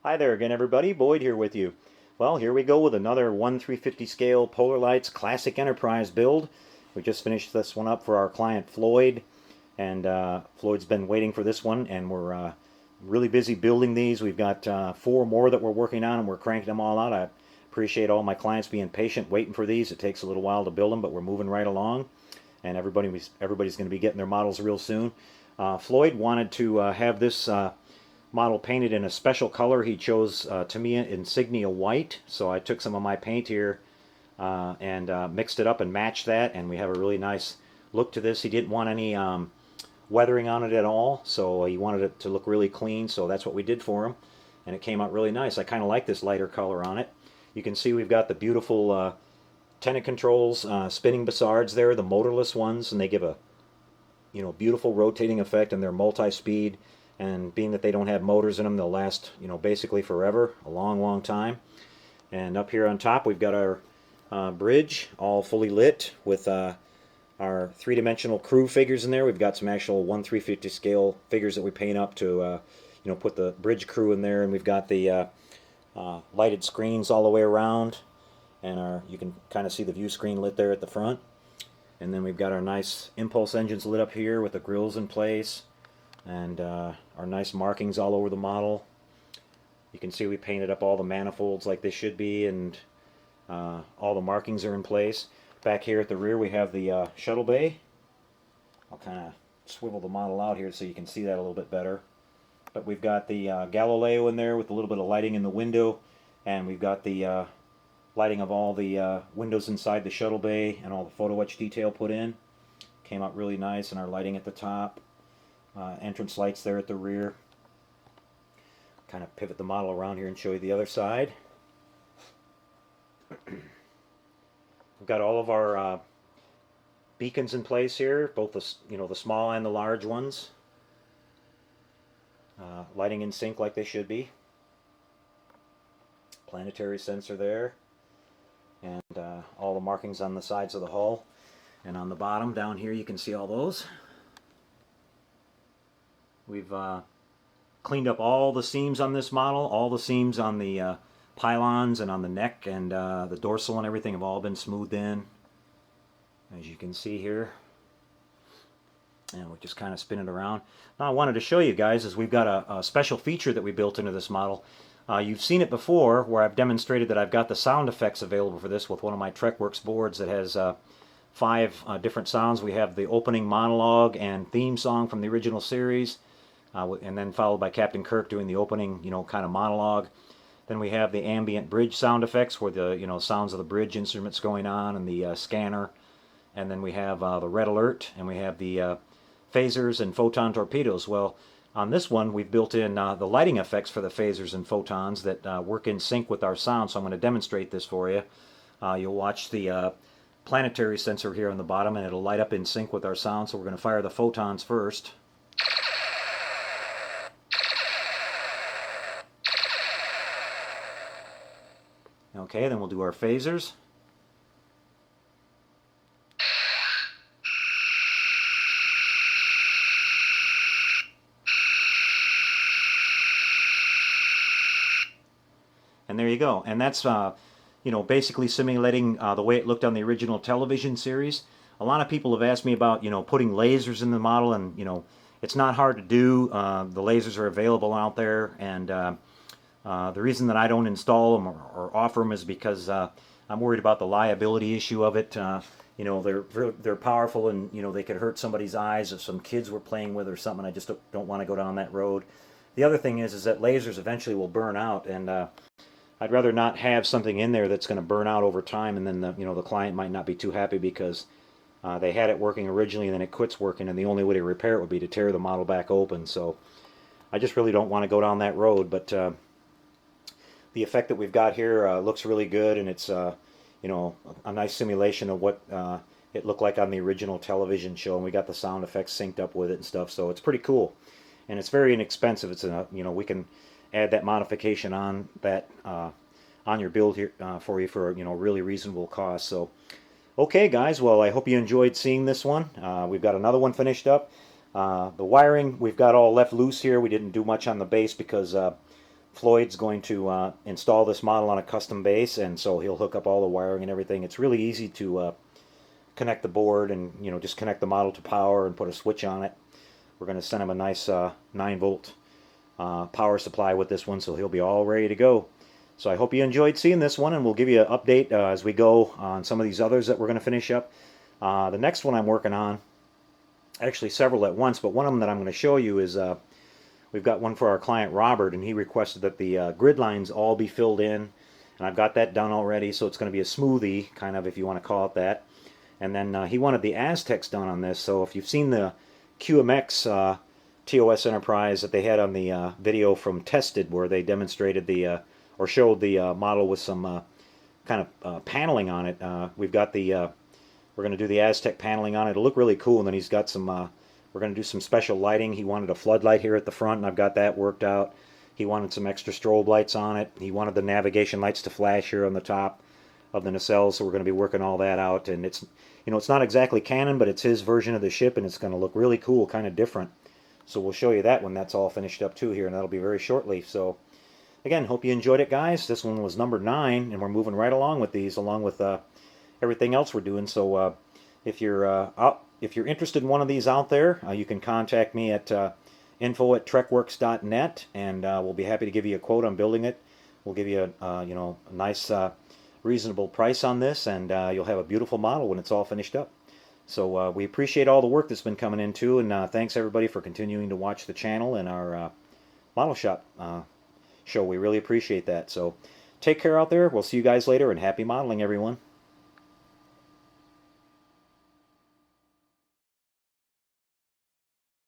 Hi there again, everybody. Boyd here with you. Well, here we go with another 1/350 scale Polar Lights Classic Enterprise build. We just finished this one up for our client Floyd, and Floyd's been waiting for this one, and we're really busy building these. We've got 4 more that we're working on, and we're cranking them all out. I appreciate all my clients being patient, waiting for these. It takes a little while to build them, but we're moving right along, and everybody's going to be getting their models real soon. Floyd wanted to have this model painted in a special color. He chose Tamiya Insignia White, so I took some of my paint here and mixed it up and matched that, and we have a really nice look to this. He didn't want any weathering on it at all, so he wanted it to look really clean, so that's what we did for him, and it came out really nice. I kind of like this lighter color on it. You can see we've got the beautiful Tenet controls, spinning Bassards there, the motorless ones, and they give a beautiful rotating effect, and they're multi-speed. And being that they don't have motors in them, they'll last, basically forever, a long time. And up here on top, we've got our bridge, all fully lit with our 3-dimensional crew figures in there. We've got some actual 1/350 scale figures that we paint up to, put the bridge crew in there. And we've got the lighted screens all the way around, and you can kind of see the view screen lit there at the front. And then we've got our nice impulse engines lit up here with the grills in place, and our nice markings all over the model. You can see we painted up all the manifolds like they should be, and all the markings are in place. Back here at the rear we have the shuttle bay. I'll kind of swivel the model out here so you can see that a little bit better. But we've got the Galileo in there with a little bit of lighting in the window, and we've got the lighting of all the windows inside the shuttle bay and all the photo etch detail put in. Came out really nice, and our lighting at the top. Entrance lights there at the rear. Kind of pivot the model around here and show you the other side. We've got all of our beacons in place here, both the small and the large ones. Lighting in sync like they should be. Planetary sensor there, and all the markings on the sides of the hull, and on the bottom down here you can see all those. We've cleaned up all the seams on this model. All the seams on the pylons and on the neck and the dorsal and everything have all been smoothed in, as you can see here. And we just kind of spin it around. Now I wanted to show you guys is we've got a special feature that we built into this model. You've seen it before where I've demonstrated that I've got the sound effects available for this with one of my TrekWorks boards that has 5 different sounds. We have the opening monologue and theme song from the original series. And then followed by Captain Kirk doing the opening, kind of monologue. Then we have the ambient bridge sound effects where the, sounds of the bridge instruments going on and the scanner. And then we have the red alert, and we have the phasers and photon torpedoes. Well, on this one, we've built in the lighting effects for the phasers and photons that work in sync with our sound. So I'm going to demonstrate this for you. You'll watch the planetary sensor here on the bottom, and it'll light up in sync with our sound. So we're going to fire the photons first. Okay, then we'll do our phasers. And there you go. And that's, basically simulating the way it looked on the original television series. A lot of people have asked me about, putting lasers in the model, and, it's not hard to do. The lasers are available out there, and the reason that I don't install them or offer them is because I'm worried about the liability issue of it. They're powerful, and they could hurt somebody's eyes if some kids were playing with or something. I just don't want to go down that road. The other thing is that lasers eventually will burn out, and I'd rather not have something in there that's going to burn out over time, and then the client might not be too happy because they had it working originally and then it quits working, and the only way to repair it would be to tear the model back open. So I just really don't want to go down that road, but the effect that we've got here looks really good, and it's a nice simulation of what it looked like on the original television show, and we got the sound effects synced up with it and stuff, so it's pretty cool. And it's very inexpensive. It's we can add that modification on that on your build here for you for really reasonable cost. So okay guys, well I hope you enjoyed seeing this one. We've got another one finished up. The wiring we've got all left loose here. We didn't do much on the base because Floyd's going to install this model on a custom base, and so he'll hook up all the wiring and everything. It's really easy to connect the board and just connect the model to power and put a switch on it. We're going to send him a nice 9-volt power supply with this one, so he'll be all ready to go. So I hope you enjoyed seeing this one, and we'll give you an update as we go on some of these others that we're going to finish up. The next one I'm working on, actually several at once, but one of them that I'm going to show you is we've got one for our client Robert, and he requested that the grid lines all be filled in, and I've got that done already, so it's going to be a smoothie, kind of, if you want to call it that. And then he wanted the Aztecs done on this, so if you've seen the QMX TOS Enterprise that they had on the video from Tested, where they demonstrated the or showed the model with some kind of paneling on it. We've got the we're going to do the Aztec paneling on it. It'll look really cool, and then he's got some we're going to do some special lighting. He wanted a floodlight here at the front, and I've got that worked out. He wanted some extra strobe lights on it. He wanted the navigation lights to flash here on the top of the nacelles, so we're going to be working all that out. And it's it's not exactly canon, but it's his version of the ship, and it's going to look really cool, kind of different. So we'll show you that when that's all finished up too here, and that'll be very shortly. So again, hope you enjoyed it, guys. This one was number 9, and we're moving right along with these, along with everything else we're doing. So if you're interested in one of these out there, you can contact me at info@trekworks.net, and we'll be happy to give you a quote on building it. We'll give you a nice reasonable price on this, and you'll have a beautiful model when it's all finished up. So we appreciate all the work that's been coming in too, and thanks everybody for continuing to watch the channel and our model shop show. We really appreciate that. So take care out there. We'll see you guys later, and happy modeling, everyone.